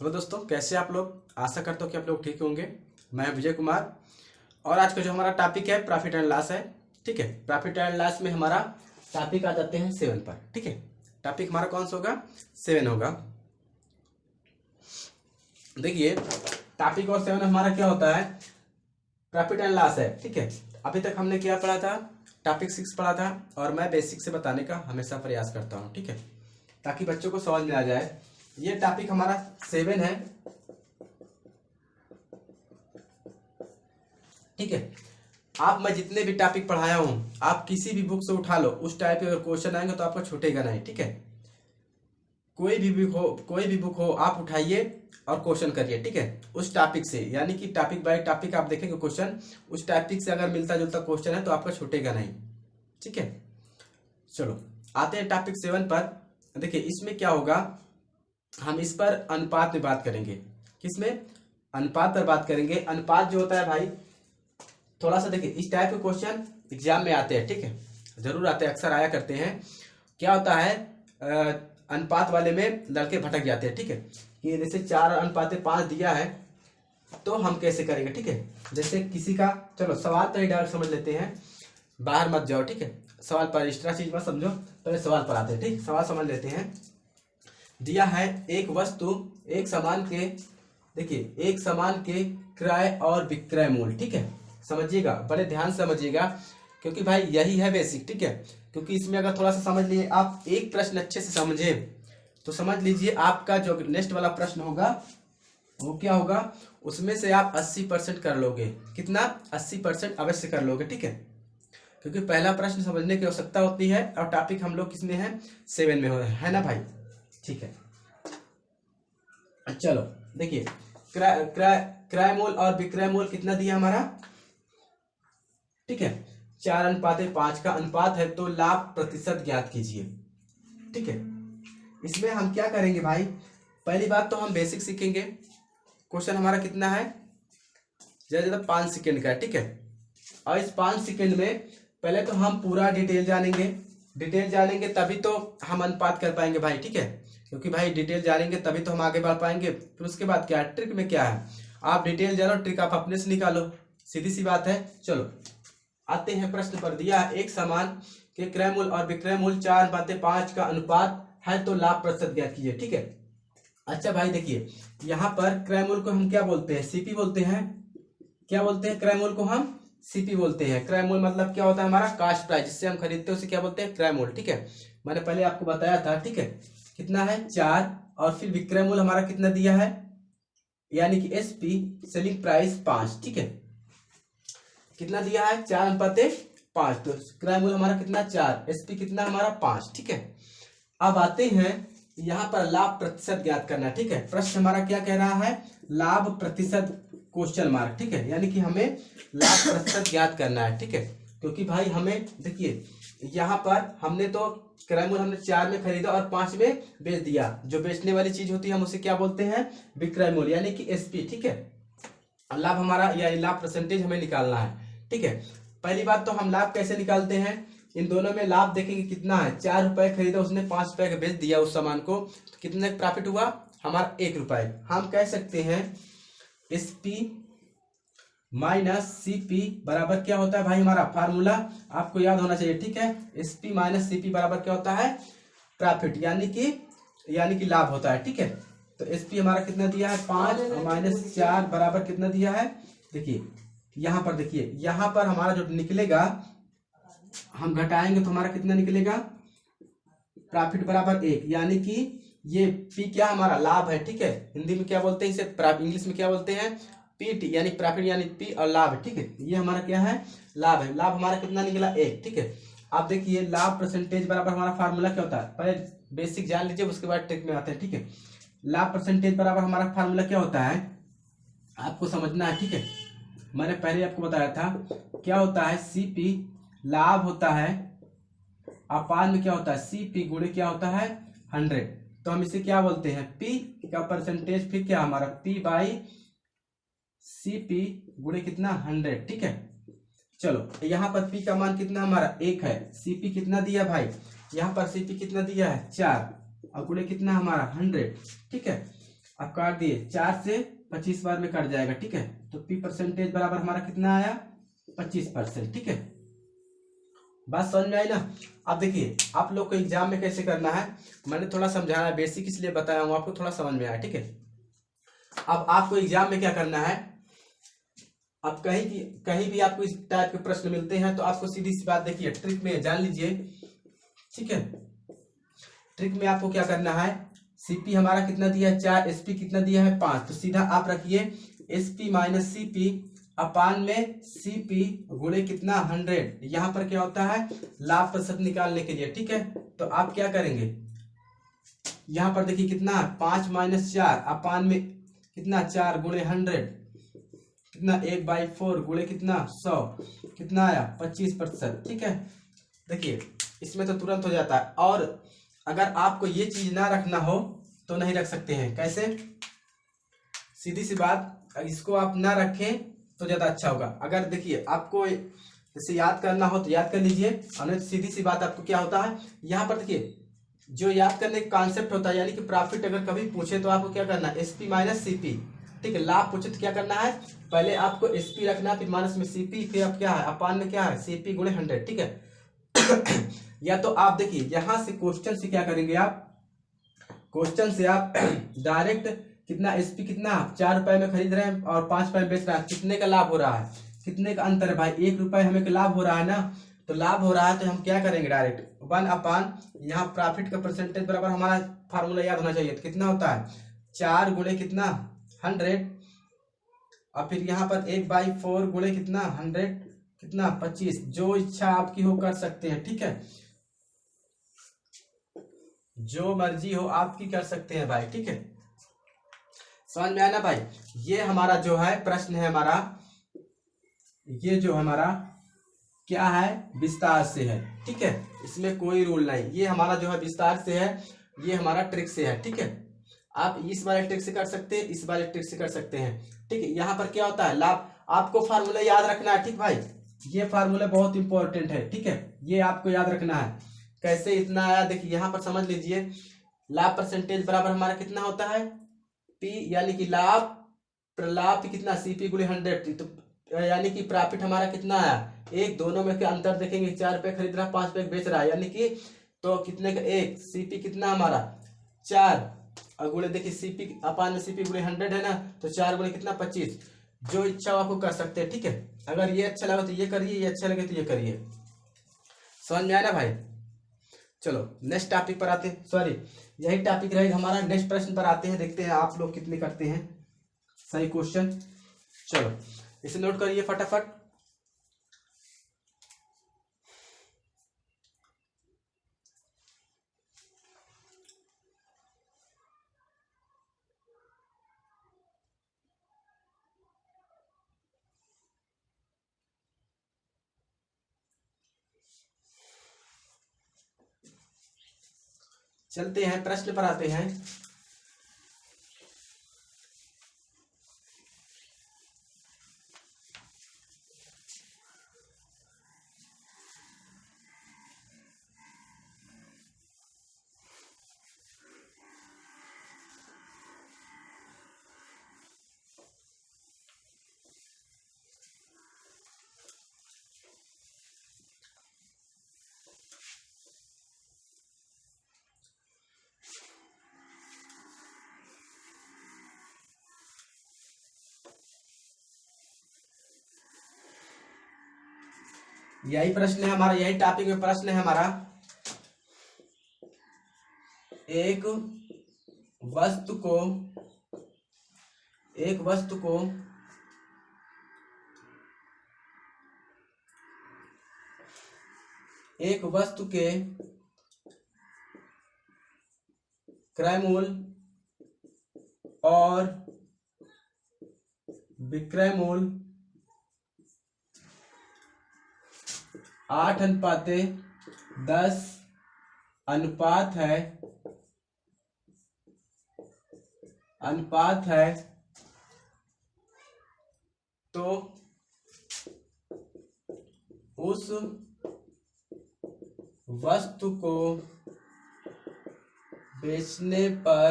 Hello दोस्तों, कैसे आप लोग। आशा करता हूँ कि आप लोग ठीक होंगे। मैं विजय कुमार और आज का जो हमारा टॉपिक है प्रॉफिट एंड लॉस है। ठीक है, प्रॉफिट एंड लॉस में हमारा टॉपिक आ जाते हैं 7 पर। ठीक है, टॉपिक हमारा कौन सा होगा? 7 होगा। देखिए, टॉपिक और 7 हमारा क्या होता है? प्रॉफिट एंड लॉस है। ठीक है, अभी तक हमने क्या पढ़ा था? टॉपिक 6 पढ़ा था और मैं बेसिक से बताने का हमेशा प्रयास करता हूँ। ठीक है, ताकि बच्चों को समझ में आ जाए। ये टॉपिक हमारा 7 है। ठीक है, आप मैं जितने भी टॉपिक पढ़ाया हूं, आप किसी भी बुक से उठा लो, उस टाइप के अगर क्वेश्चन आएंगे तो आपको छूटेगा नहीं। ठीक है, कोई भी बुक हो आप उठाइए और क्वेश्चन करिए। ठीक है, उस टॉपिक से, यानी कि टॉपिक बाय टॉपिक आप देखेंगे क्वेश्चन, उस टॉपिक से अगर मिलता जुलता क्वेश्चन है तो आपका छूटेगा नहीं। ठीक है, चलो आते हैं टॉपिक 7 पर। देखिए, इसमें क्या होगा, हम इस पर अनुपात में बात करेंगे। किसमें? अनुपात पर बात करेंगे। अनुपात जो होता है भाई, थोड़ा सा देखिए, इस टाइप के क्वेश्चन एग्जाम में आते हैं। ठीक है, जरूर आते हैं, अक्सर आया करते हैं। क्या होता है, अनुपात वाले में लड़के भटक जाते हैं। ठीक है, कि जैसे 4:5 दिया है तो हम कैसे करेंगे। ठीक है, जैसे किसी का, चलो सवाल तो ही डायरेक्ट समझ लेते हैं, बाहर मत जाओ। ठीक है, सवाल पर एक्स्ट्रा चीज मत समझो, पहले सवाल पर आते हैं। ठीक, सवाल समझ लेते हैं। दिया है एक वस्तु एक सामान के, देखिए एक सामान के क्रय और विक्रय मूल्य। ठीक है, समझिएगा, बड़े ध्यान से समझिएगा, क्योंकि भाई यही है बेसिक। ठीक है, क्योंकि इसमें अगर थोड़ा सा समझ लिए आप, एक प्रश्न अच्छे से समझे तो समझ लीजिए आपका जो नेक्स्ट वाला प्रश्न होगा वो क्या होगा, उसमें से आप 80% कर लोगे। कितना? 80% अवश्य कर लोगे। ठीक है, क्योंकि पहला प्रश्न समझने की आवश्यकता होती है और टॉपिक हम लोग किसमें है? 7 में है ना भाई। ठीक है, चलो देखिए, क्रय मूल्य और विक्रय मूल्य कितना दिया हमारा? ठीक है, 4:5 का अनुपात है तो लाभ प्रतिशत ज्ञात कीजिए। ठीक है, इसमें हम क्या करेंगे भाई, पहली बात तो हम बेसिक सीखेंगे। क्वेश्चन हमारा कितना है? ज्यादा ज्यादा 5 सेकेंड का है। ठीक है, और इस 5 सेकेंड में पहले तो हम पूरा डिटेल जानेंगे तभी तो हम अनुपात कर पाएंगे भाई। ठीक है, क्योंकि भाई डिटेल जानेंगे तभी तो हम आगे बढ़ पाएंगे। फिर उसके बाद क्या है, ट्रिक में क्या है, आप डिटेल जानो, ट्रिक आप अपने से निकालो, सीधी सी बात है। चलो आते हैं प्रश्न पर। दिया एक सामान के क्रय मूल्य और विक्रय मूल्य 4:5 का अनुपात है तो लाभ प्रतिशत ज्ञात कीजिए। ठीक है, अच्छा भाई देखिए, यहाँ पर क्रय मूल्य को हम क्या बोलते हैं? सीपी बोलते हैं। क्या बोलते हैं? क्रय मूल्य को हम सीपी बोलते हैं। क्रय मूल्य मतलब क्या होता है? हमारा कास्ट प्राइस, जिससे हम खरीदते हैं उसे क्या बोलते हैं? क्रय मूल्य। ठीक है, मैंने पहले आपको बताया था। ठीक है, कितना है? 4, और फिर विक्रय मूल्य हमारा कितना दिया है, यानी कि एसपी सेलिंग प्राइस 5। ठीक है, कितना दिया है? 4:5। तो क्रय मूल्य हमारा कितना? 4, एसपी कितना हमारा? 5। ठीक है, अब आते हैं यहाँ पर लाभ प्रतिशत ज्ञात करना। ठीक है, प्रश्न हमारा क्या कह रहा है? लाभ प्रतिशत क्वेश्चन मार्क। ठीक है, यानी कि हमें लाभ प्रतिशत ज्ञात करना है। ठीक है, क्योंकि भाई हमें देखिए, यहाँ पर हमने तो क्रय मूल्य हमने 4 में खरीदा और 5 में बेच दिया। जो बेचने वाली चीज होती है हम उसे क्या बोलते हैं? विक्रय मूल्य, यानी कि एसपी। ठीक है, लाभ हमारा या लाभ परसेंटेज हमें निकालना है। ठीक है, पहली बात तो हम लाभ कैसे निकालते हैं, इन दोनों में लाभ देखेंगे कितना है। 4 रुपए खरीदा, उसने 5 रुपए का बेच दिया उस सामान को, तो कितने प्रॉफिट हुआ हमारा? 1 रुपए। हम कह सकते हैं एसपी माइनस सीपी बराबर क्या होता है भाई? हमारा फार्मूला आपको याद होना चाहिए। ठीक है, एसपी माइनस सीपी बराबर क्या होता है? प्रॉफिट, यानी कि लाभ होता है। ठीक है, तो एसपी हमारा कितना दिया है? 5 और माइनस 4 बराबर कितना दिया है? देखिए यहाँ पर, देखिए यहाँ पर हमारा जो निकलेगा, हम घटाएंगे तो हमारा कितना निकलेगा? प्रॉफिट बराबर 1, यानी कि ये पी क्या हमारा? लाभ है। ठीक है, हिंदी में क्या बोलते हैं इसे? इंग्लिश में क्या बोलते हैं? पीटी, यानी प्रॉफिट, यानी पी और लाभ। ठीक है, ये हमारा क्या है? लाभ है। लाभ हमारा कितना निकला? 1। ठीक है, आप देखिए लाभ परसेंटेज बराबर हमारा फार्मूला क्या होता है? पहले बेसिक जान लीजिए, उसके बाद ट्रिक में आते हैं। ठीक है, लाभ परसेंटेज बराबर हमारा फार्मूला क्या होता है आपको समझना है। ठीक है, मैंने पहले आपको बताया था क्या होता है? सीपी लाभ होता है, अपान में क्या होता है? सीपी गुणे क्या होता है? 100। तो हम इसे क्या बोलते हैं? पी का परसेंटेज, फिर क्या हमारा? पी बाई सीपी गुणे कितना? 100। ठीक है, चलो यहाँ पर पी का मान कितना हमारा? 1 है। सीपी कितना दिया भाई? यहाँ पर सीपी कितना दिया है? 4, और गुणे कितना हमारा? 100। ठीक है, अब काट दिए, 4 से 25 बार में कट जाएगा, ठीक है। तो पी परसेंटेज बराबर हमारा कितना आया, 25%, ठीक है। बात समझ में आई ना। अब देखिए आप लोग को एग्जाम में कैसे करना है, मैंने थोड़ा समझाया, बेसिक इसलिए बताया हूँ आपको, थोड़ा समझ में आया, ठीक है। अब आपको एग्जाम में क्या करना है, अब कहीं भी आपको इस टाइप के प्रश्न मिलते हैं तो आपको सीधी सी बात देखिए, ट्रिक में जान लीजिए, ठीक है। ट्रिक में आपको क्या करना है, सीपी हमारा कितना दिया है 4, एसपी कितना दिया है 5, तो सीधा आप रखिए एसपी माइनस सीपी अपान में सीपी गुणे कितना 100। यहां पर क्या होता है, लाभ प्रतिशत निकालने के लिए, ठीक है। तो आप क्या करेंगे, यहां पर देखिए कितना 5 माइनस 4 अपान में कितना 4 गुणे 100 कितना 1/4 गुणे कितना 100 कितना आया 25%, ठीक है। देखिए इसमें तो तुरंत हो जाता है, और अगर आपको ये चीज ना रखना हो तो नहीं रख सकते हैं। कैसे, सीधी सी बात, इसको आप ना रखें तो ज्यादा अच्छा होगा। अगर देखिए आपको जैसे याद करना हो तो याद कर लीजिए, और सीधी सी बात आपको क्या होता है, यहाँ पर देखिए जो याद करने का कॉन्सेप्ट होता है, यानी कि प्रॉफिट अगर कभी पूछे तो आपको क्या करना है, एसपी माइनस सीपी, ठीक है। लाभ पूछे तो क्या करना है, पहले आपको एसपी रखना है, फिर माइनस में सीपी, फिर अब क्या है अपान में क्या है सीपी गुणे 100, ठीक है। या तो आप देखिए यहां से क्वेश्चन से क्या करेंगे, आप क्वेश्चन से आप डायरेक्ट कितना एसपी कितना 4 रुपए में खरीद रहे हैं और 5 रुपए में बेच रहे हैं, कितने का लाभ हो रहा है, कितने का अंतर है भाई, 1 रुपए हमें लाभ हो रहा है ना। तो लाभ हो रहा है तो हम क्या करेंगे, डायरेक्ट 1 अपान यहाँ प्रॉफिट का परसेंटेज बराबर हमारा फार्मूला याद होना चाहिए, तो कितना होता है 4 गुणे कितना 100, और फिर यहाँ पर 1/4 गुणे कितना 100 कितना 25। जो इच्छा आपकी हो कर सकते हैं, ठीक है, जो मर्जी हो आपकी कर सकते हैं भाई, ठीक है। समझ में आया ना भाई। ये हमारा जो है प्रश्न है हमारा, ये जो हमारा क्या है विस्तार से है, ठीक है। इसमें कोई रूल नहीं, ये हमारा जो है विस्तार से है, ये हमारा ट्रिक से है, ठीक है। आप इस वाले ट्रिक से कर सकते हैं, इस वाले ट्रिक से कर सकते हैं, ठीक है। यहाँ पर क्या होता है लाभ, आपको फार्मूला याद रखना है, ठीक भाई, ये फार्मूला बहुत इंपॉर्टेंट है, ठीक है, ये आपको याद रखना है। कैसे इतना आया, देखिए यहाँ पर समझ लीजिए, लाभ परसेंटेज बराबर हमारा कितना होता है पी, यानी कि लाभ कितना सीपी गुणे 100, तो यानी कि प्रॉफिट हमारा कितना आया, एक दोनों में क्या अंतर देखेंगे, 4 रुपए खरीद रहा 5 रुपए बेच रहा है, यानी कि तो कितने का एक सीपी कितना हमारा 4, और गुणे देखिए सीपी अपान में सीपी गुणे 100 है ना, तो 4 गुणे कितना 25। जो इच्छा हो आपको कर सकते हैं, ठीक है। अगर ये अच्छा लगा तो ये करिए, ये अच्छा लगे तो ये करिए। समझ में आया ना भाई। चलो नेक्स्ट टॉपिक पर आते हैं, सॉरी यही टॉपिक रहेगा हमारा, नेक्स्ट प्रश्न पर आते हैं, देखते हैं आप लोग कितने करते हैं सही क्वेश्चन। चलो इसे नोट करिए फटाफट। चलते हैं प्रश्न पर आते हैं। यही प्रश्न है हमारा, यही टॉपिक में प्रश्न है हमारा, एक वस्तु को एक वस्तु के क्रय मूल्य और विक्रय मूल्य 8:10 अनुपात है, तो उस वस्तु को बेचने पर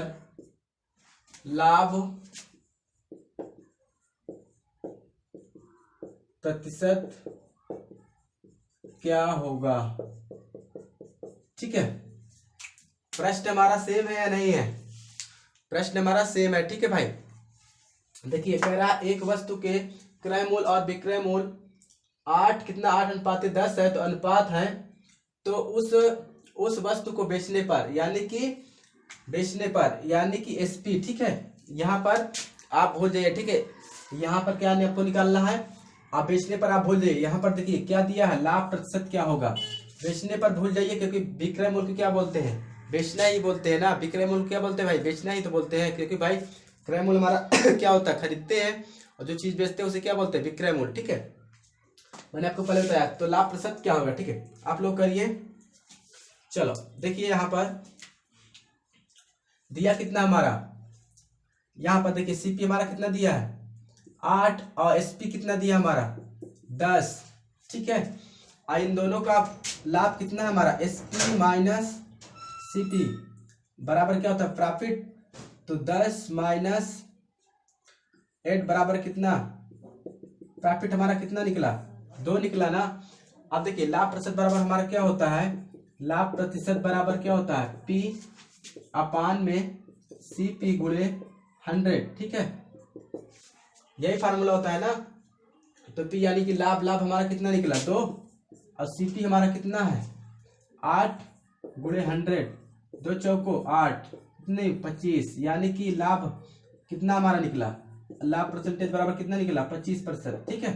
लाभ प्रतिशत क्या होगा। ठीक है, प्रश्न हमारा सेम है या नहीं है? प्रश्न हमारा सेम है। ठीक है भाई, देखिए कह रहा एक वस्तु के क्रय मूल्य और विक्रय मूल्य 8 कितना 8:10 है, तो अनुपात है। तो उस वस्तु को बेचने पर यानी कि एसपी। ठीक है, यहाँ पर आप भूल जाइए। ठीक है, यहाँ पर क्या आपको निकालना है, आप बेचने पर आप भूल जाइए। यहाँ पर देखिए क्या दिया है, लाभ प्रतिशत क्या होगा। बेचने पर भूल जाइए, क्योंकि विक्रय मूल्य क्या बोलते हैं, बेचना ही बोलते हैं ना। विक्रय मूल्य क्या बोलते हैं भाई, बेचना ही तो बोलते हैं, क्योंकि भाई क्रय मूल्य हमारा क्या होता है, खरीदते हैं, और जो चीज बेचते हैं उसे क्या बोलते हैं, विक्रय मूल्य। ठीक है, मैंने आपको पहले बताया। तो लाभ प्रतिशत क्या होगा, ठीक है, आप लोग करिए। चलो देखिए यहाँ पर दिया कितना हमारा, यहाँ पर देखिए सीपी हमारा कितना दिया है 8, और एसपी कितना दिया हमारा 10। ठीक है, इन दोनों का लाभ कितना है हमारा, एसपी माइनस सीपी बराबर क्या होता है, प्रॉफिट। तो 10 माइनस 8 बराबर कितना, प्रॉफिट हमारा कितना निकला, 2 निकला ना। अब देखिए लाभ प्रतिशत बराबर हमारा क्या होता है, लाभ प्रतिशत बराबर क्या होता है, पी अपान में सी पी गुणे 100। ठीक है, यही फार्मूला होता है ना। तो पी यानी कि लाभ हमारा कितना निकला 2, और सी पी हमारा कितना है 8 गुणे 100, 2 चौको 8 कितने 25, यानी कि लाभ कितना हमारा निकला, लाभ परसेंटेज बराबर कितना निकला 25%। ठीक है,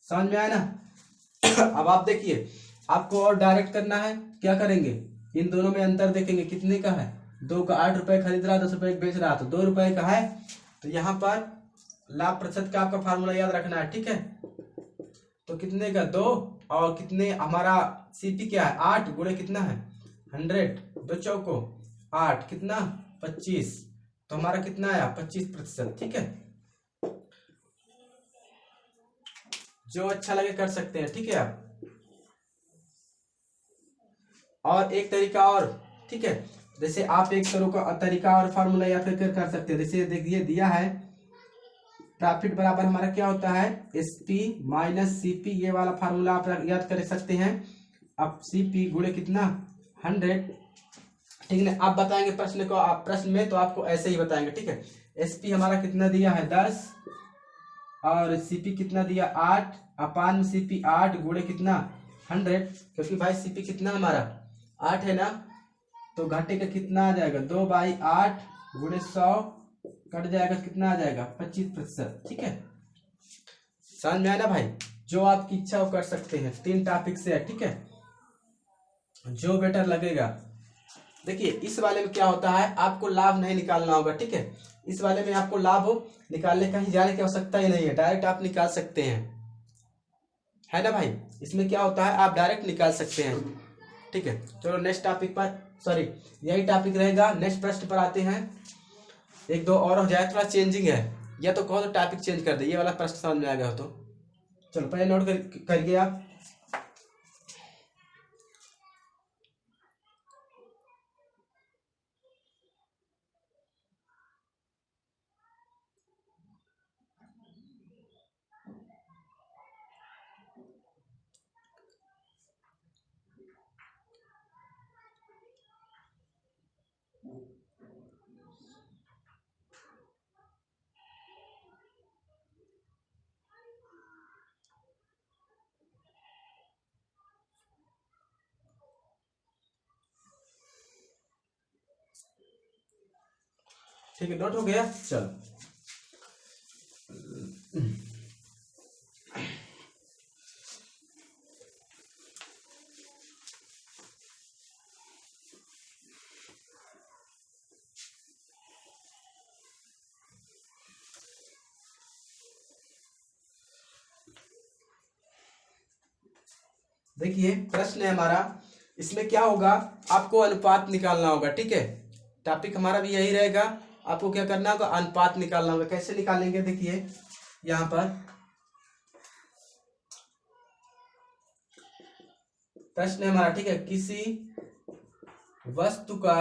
समझ में आया ना। अब आप देखिए, आपको और डायरेक्ट करना है, क्या करेंगे, इन दोनों में अंतर देखेंगे, कितने का है, 2 का 8 रुपए खरीद रहा, 10 रुपए बेच रहा, तो 2 रुपए का है। तो यहाँ पर लाभ प्रतिशत का आपका फार्मूला याद रखना है। ठीक है, तो कितने का 2, और कितने हमारा सीपी क्या है 8 गुणे कितना है 100, 2 चौको 8 कितना 25, तो हमारा कितना आया 25%। ठीक है, जो अच्छा लगे कर सकते हैं। ठीक है, आप और एक तरीका और, ठीक है, जैसे आप एक तरीका और फार्मूला याद कर सकते हैं। जैसे देखिए दिया है प्रॉफिट बराबर हमारा क्या होता है, एसपी माइनस सीपी, ये वाला फार्मूला आप याद कर सकते हैं। अब सीपी गुणे कितना 100। ठीक है, आप बताएंगे प्रश्न को, आप प्रश्न में तो आपको ऐसे ही बताएंगे। ठीक है, एसपी हमारा कितना दिया है 10, और सीपी कितना दिया 8, अपान सीपी 8 गुणे कितना 100, क्योंकि भाई सीपी कितना हमारा 8 है ना, तो घाटे का कितना आ जाएगा 2/8 गुणे 100 कट जाएगा, कितना आ जाएगा 25%। ठीक है, समझ में आया ना भाई, जो आपकी इच्छा वो कर सकते हैं। 3 टॉपिक से है। ठीक है, जो बेटर लगेगा। देखिए इस वाले में क्या होता है, आपको लाभ नहीं निकालना होगा। ठीक है, इस वाले में आपको लाभ निकालने कहीं जाने की आवश्यकता ही नहीं है, डायरेक्ट आप निकाल सकते हैं, है ना भाई। इसमें क्या होता है, आप डायरेक्ट निकाल सकते हैं। ठीक है, चलो नेक्स्ट टॉपिक पर, सॉरी यही टॉपिक रहेगा, नेक्स्ट प्रश्न पर आते हैं। 1-2 और हो जाए, थोड़ा चेंजिंग है, या तो कहो तो टॉपिक चेंज कर दे, ये वाला प्रश्न समझ में आ गया हो तो चलो पहले नोट करिए आप। ठीक है, नोट हो गया, चलो देखिए प्रश्न है हमारा, इसमें क्या होगा, आपको अनुपात निकालना होगा। ठीक है, टॉपिक हमारा भी यही रहेगा, आपको क्या करना होगा, अनुपात निकालना होगा। कैसे निकालेंगे, देखिए यहाँ पर प्रश्न है हमारा। ठीक है, किसी वस्तु का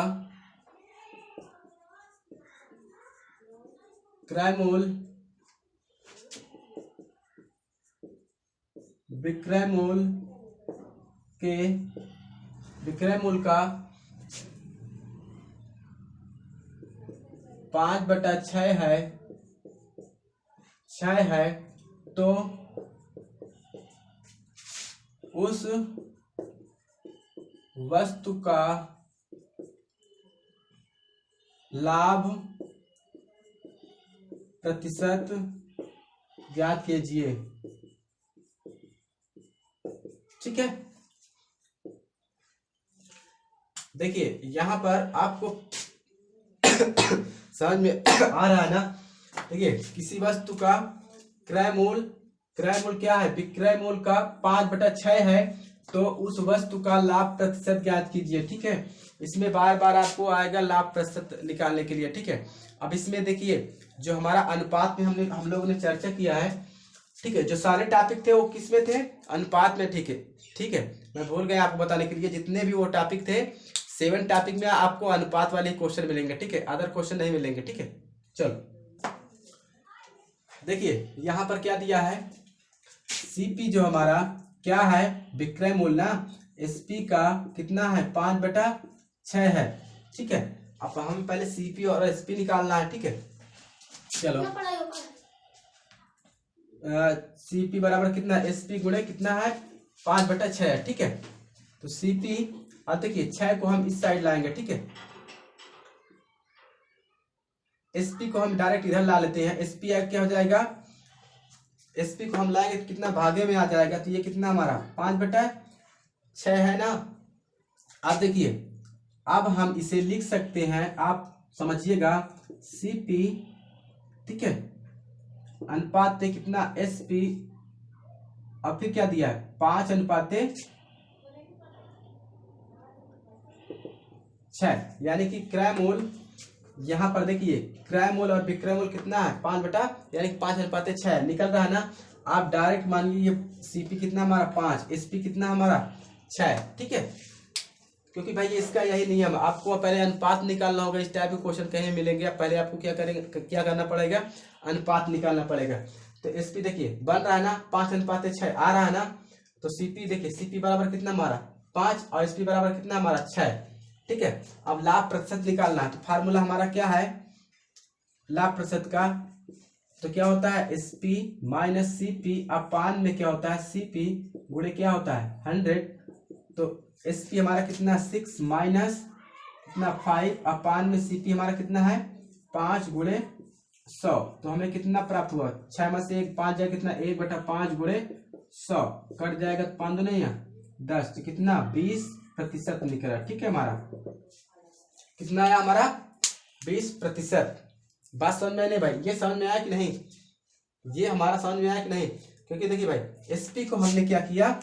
विक्रयमूल विक्रयमूल का 5/6 है तो उस वस्तु का लाभ प्रतिशत ज्ञात कीजिए। ठीक है, देखिए यहां पर आपको समझ में आ रहा है ना। देखिए किसी वस्तु का क्रय मूल्य क्या है, विक्रय मूल्य का 5/6 है तो उस वस्तु का लाभ प्रतिशत ज्ञात कीजिए। ठीक है, इसमें बार बार आपको आएगा लाभ प्रतिशत निकालने के लिए। ठीक है, अब इसमें देखिए जो हमारा अनुपात में हम लोगों ने चर्चा किया है। ठीक है, जो सारे टॉपिक थे वो किस में थे, अनुपात में। ठीक है, मैं भूल गया आपको बताने के लिए, जितने भी वो टॉपिक थे 7 टॉपिक में आपको अनुपात वाले क्वेश्चन मिलेंगे। ठीक है, अदर क्वेश्चन नहीं मिलेंगे। ठीक है, चलो देखिए यहां पर क्या दिया है, सीपी जो हमारा क्या है, विक्रय मूल्य ना, एसपी का कितना है, 5/6 है। ठीक है, अब हम पहले सीपी और एसपी निकालना है। ठीक है, चलो सीपी बराबर कितना, एसपी गुणे कितना है, 5/6 है। ठीक है, तो सीपी, अब देखिए 6 को हम इस साइड लाएंगे। ठीक है, एसपी को हम डायरेक्ट इधर ला लेते हैं। एसपी क्या हो जाएगा, एसपी को हम लाएंगे कितना, भागे में आ जाएगा, तो ये कितना हमारा 5/6 है ना। अब देखिए अब हम इसे लिख सकते हैं, आप समझिएगा, सीपी, ठीक है, अनुपात कितना, एसपी, अब फिर क्या दिया है, 5/6, यानी कि क्रय मूल्य, यहां पर देखिए क्रय मूल्य और विक्रय मूल्य कितना है, 5 यानी कि 5/6 निकल रहा है ना। आप डायरेक्ट मान लीजिए सीपी कितना हमारा 5, एसपी कितना हमारा 6। ठीक है, क्योंकि भाई इसका यही नियम, आपको पहले अनुपात निकालना होगा। इस टाइप के क्वेश्चन कहीं मिलेंगे, पहले आपको क्या करना पड़ेगा, अनुपात निकालना पड़ेगा। तो एसपी देखिए बन रहा है ना, 5/6 आ रहा है ना। तो सीपी देखिए, सीपी बराबर कितना हमारा 5 और एसपी बराबर कितना हमारा 6। ठीक है, अब लाभ प्रतिशत निकालना है, तो फार्मूला हमारा क्या है लाभ प्रतिशत का, तो क्या होता है, एसपी माइनस सीपी अपान में क्या होता है, सीपी गुणे क्या होता है 100। तो एसपी हमारा कितना 6 माइनस कितना 5 अपान में सीपी हमारा कितना है 5 गुणे 100। तो हमें कितना प्राप्त हुआ, 6 में से 1 5 जाएगा, कितना 1/5 गुणे 100 कट जाएगा, 5 नहीं है 10, तो कितना 20% निकला। ठीक है, हमारा कितना आया, हमारा 20%। बात समझ में नहीं भाई, ये समझ में आया कि नहीं, ये हमारा समझ में आया कि नहीं। क्योंकि देखिए भाई एसपी को हमने क्या किया,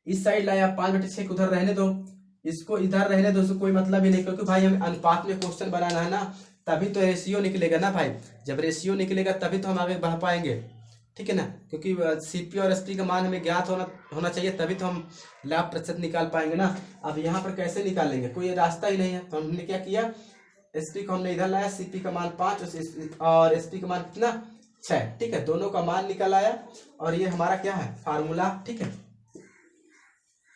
इस साइड लाया, 5/6 को उधर रहने दो, इसको इधर रहने दो, उसको कोई मतलब ही नहीं, क्योंकि भाई हमें अनुपात में क्वेश्चन बनाना है ना, तभी तो रेशियो निकलेगा ना भाई। जब रेशियो निकलेगा तभी तो हम आगे बढ़ पाएंगे। ठीक है ना, क्योंकि सीपी और एसपी का मान हमें ज्ञात होना चाहिए, तभी तो हम लाभ प्रतिशत निकाल पाएंगे ना। अब यहाँ पर कैसे निकालेंगे, कोई रास्ता ही नहीं है। तो हमने क्या किया, एसपी को हमने इधर लाया, सीपी का मान 5 और एसपी का मान कितना 6। ठीक है, दोनों का मान निकल आया और ये हमारा क्या है फार्मूला। ठीक है,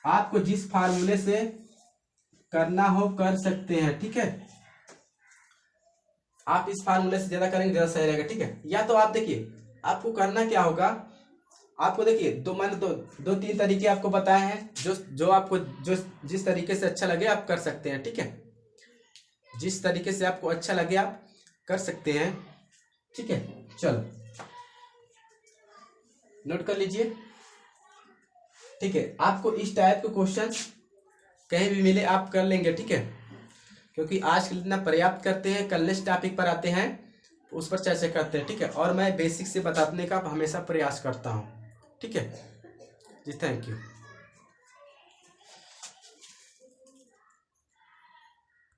आपको जिस फार्मूले से करना हो कर सकते हैं। ठीक है, आप इस फार्मूले से ज्यादा करेंगे ज्यादा सही रहेगा। ठीक है, या तो आप देखिए आपको करना क्या होगा, आपको देखिए मैंने दो तीन तरीके आपको बताए हैं, जो आपको जिस तरीके से अच्छा लगे आप कर सकते हैं। ठीक है, जिस तरीके से आपको अच्छा लगे आप कर सकते हैं। ठीक है, चलो नोट कर लीजिए। ठीक है, आपको इस टाइप के क्वेश्चंस कहीं भी मिले आप कर लेंगे। ठीक है, क्योंकि आज के लिए इतना पर्याप्त करते हैं, कल नेक्स्ट टॉपिक पर आते हैं, उस पर चर्चा करते हैं। ठीक है, और मैं बेसिक से बताने का हमेशा प्रयास करता हूँ। ठीक है जी, थैंक यू।